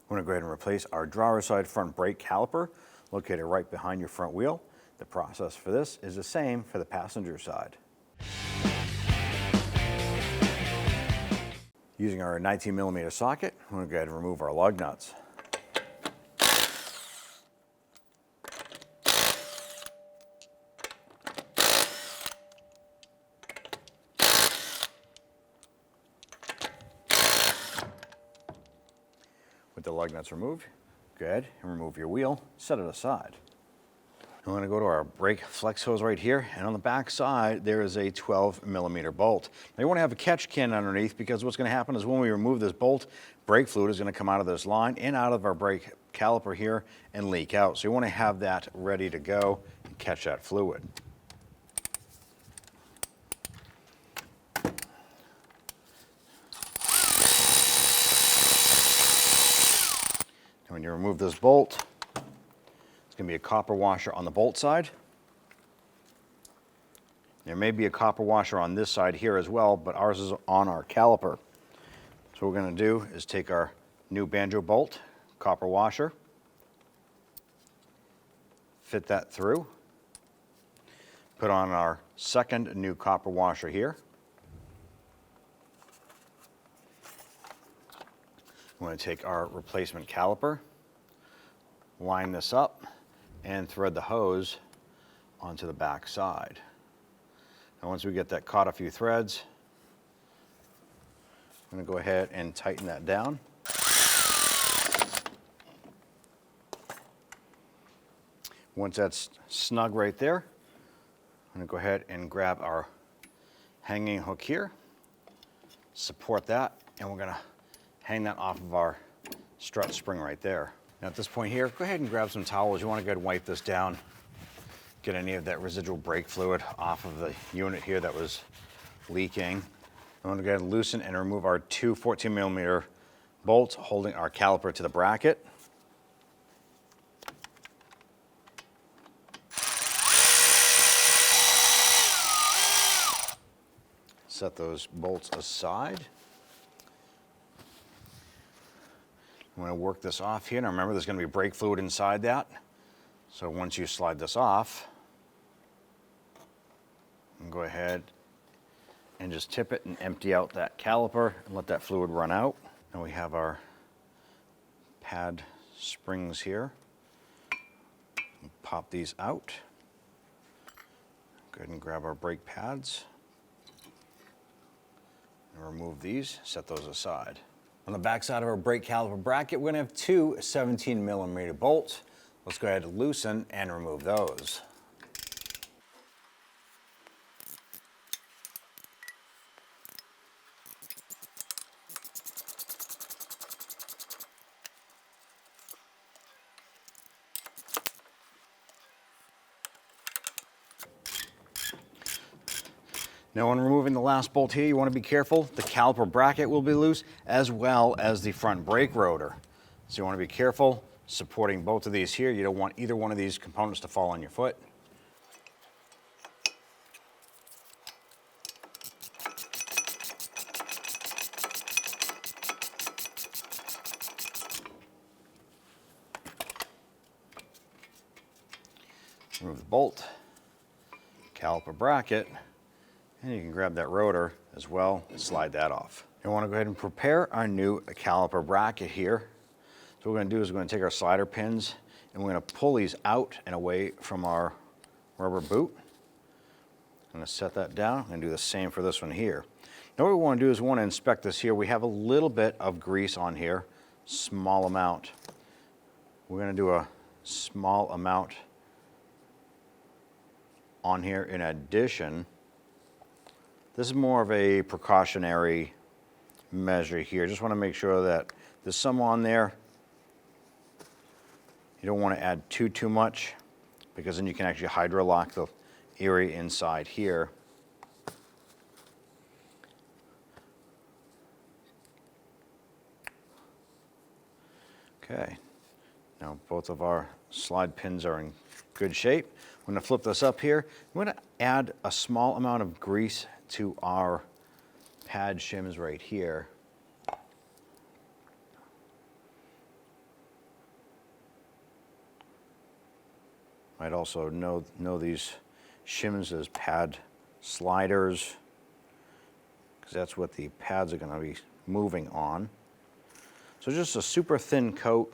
We're going to go ahead and replace our driver's side front brake caliper located right behind your front wheel. The process for this is the same for the passenger side. Using our 19mm socket, I'm going to go ahead and remove our lug nuts. With the lug nuts removed, go ahead and remove your wheel, set it aside. I'm going to go to our brake flex hose right here, and on the back side there is a 12mm bolt. Now you want to have a catch can underneath, because what's going to happen is when we remove this bolt, brake fluid is going to come out of this line and out of our brake caliper here and leak out. So you want to have that ready to go and catch that fluid. When you remove this bolt, it's going to be a copper washer on the bolt side. There may be a copper washer on this side here as well, but ours is on our caliper. So what we're going to do is take our new banjo bolt, copper washer, fit that through, put on our second new copper washer here. I'm going to take our replacement caliper, line this up, and thread the hose onto the back side. Now once we get that caught a few threads, I'm going to go ahead and tighten that down. Once that's snug right there, I'm going to go ahead and grab our hanging hook here, support that, and we're going to hang that off of our strut spring right there. Now at this point here, go ahead and grab some towels. You want to go ahead and wipe this down, get any of that residual brake fluid off of the unit here that was leaking. I want to go ahead and loosen and remove our two 14mm bolts holding our caliper to the bracket. Set those bolts aside. I'm going to work this off here. Now remember, there's going to be brake fluid inside that. So once you slide this off, go ahead and just tip it and empty out that caliper and let that fluid run out. Now we have our pad springs here. Pop these out. Go ahead and grab our brake pads and remove these, set those aside. On the back side of our brake caliper bracket, we're going to have two 17mm bolts. Let's go ahead and loosen and remove those. Now when removing the last bolt here, you want to be careful. The caliper bracket will be loose, as well as the front brake rotor. So you want to be careful supporting both of these here. You don't want either one of these components to fall on your foot. Remove the bolt, caliper bracket, and you can grab that rotor as well and slide that off. You want to go ahead and prepare our new caliper bracket here. So what we're going to do is we're going to take our slider pins and we're going to pull these out and away from our rubber boot. I'm going to set that down and do the same for this one here. Now what we want to do is we want to inspect this here. We have a little bit of grease on here, small amount. We're going to do a small amount on here in addition. This is more of a precautionary measure here. Just want to make sure that there's some on there. You don't want to add too much, because then you can actually hydrolock the area inside here. Okay, now both of our slide pins are in good shape. I'm going to flip this up here. I'm going to add a small amount of grease to our pad shims right here. Might also know these shims as pad sliders, because that's what the pads are going to be moving on. So just a super thin coat.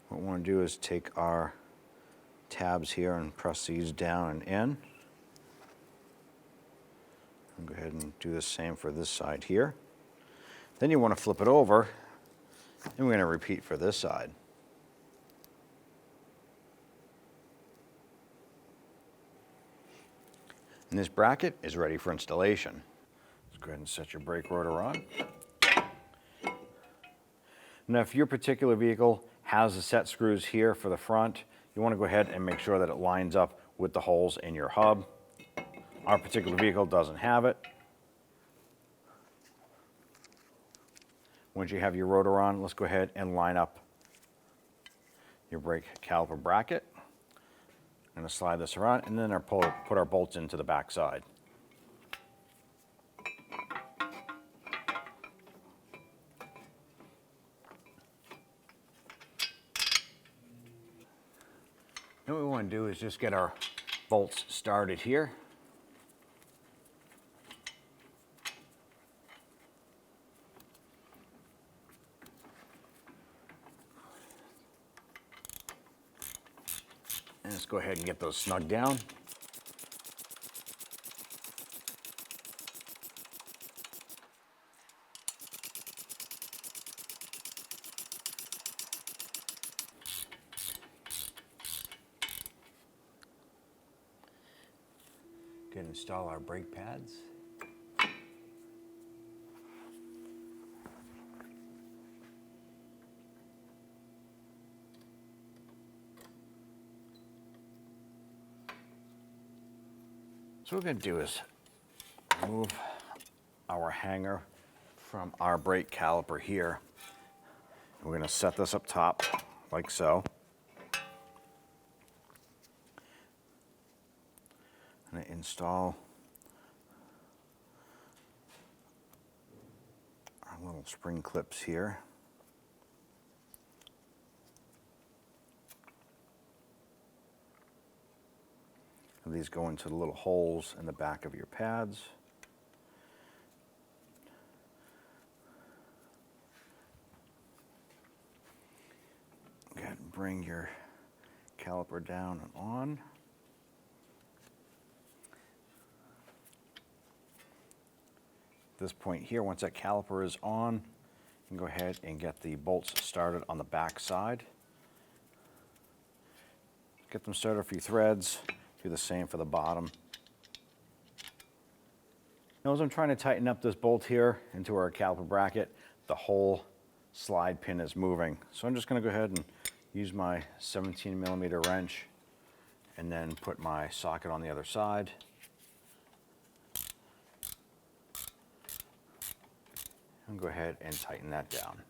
What we want to do is take our tabs here and press these down and in. I'll go ahead and do the same for this side here. Then you want to flip it over, and we're going to repeat for this side. And this bracket is ready for installation. Let's go ahead and set your brake rotor on. Now, if your particular vehicle has the set screws here for the front, you want to go ahead and make sure that it lines up with the holes in your hub. Our particular vehicle doesn't have it. Once you have your rotor on, let's go ahead and line up your brake caliper bracket. I'm going to slide this around and then put our bolts into the back side. Now what we want to do is just get our bolts started here. And let's go ahead and get those snug down. Go ahead and install our brake pads. So what we're going to do is move our hanger from our brake caliper here. We're going to set this up top like so. I'm going to install our little spring clips here. And these go into the little holes in the back of your pads. Go ahead and bring your caliper down and on. At this point here, once that caliper is on, you can go ahead and get the bolts started on the back side. Get them started a few threads. Do the same for the bottom. Now, as I'm trying to tighten up this bolt here into our caliper bracket, the whole slide pin is moving. So I'm just going to go ahead and use my 17mm wrench and then put my socket on the other side. And go ahead and tighten that down.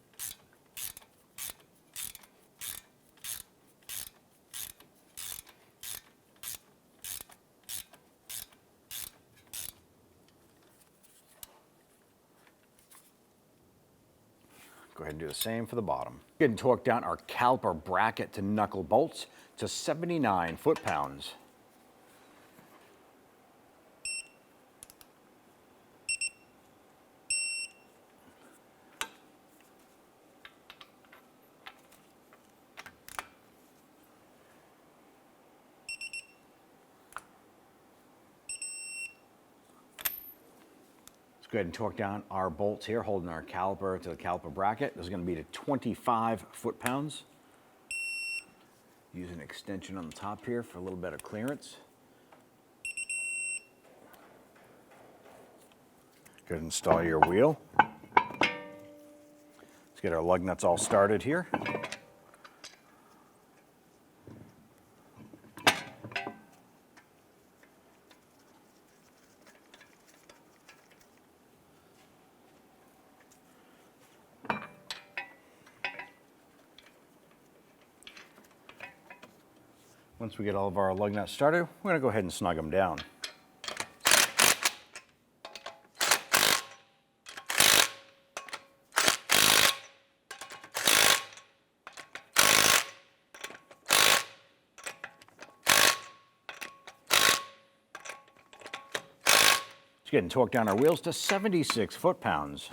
Go ahead and do the same for the bottom. Go ahead and torque down our caliper bracket to knuckle bolts to 79 foot-pounds. Let's go ahead and torque down our bolts here, holding our caliper to the caliper bracket. This is going to be to 25 foot-pounds. Use an extension on the top here for a little better clearance. Go ahead and install your wheel. Let's get our lug nuts all started here. Once we get all of our lug nuts started, we're going to go ahead and snug them down. Let's get and torque down our wheels to 76 foot-pounds.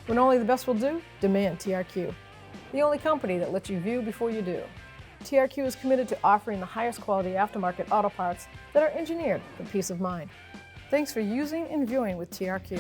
When only the best will do, demand TRQ. The only company that lets you view before you do. TRQ is committed to offering the highest quality aftermarket auto parts that are engineered for peace of mind. Thanks for using and viewing with TRQ.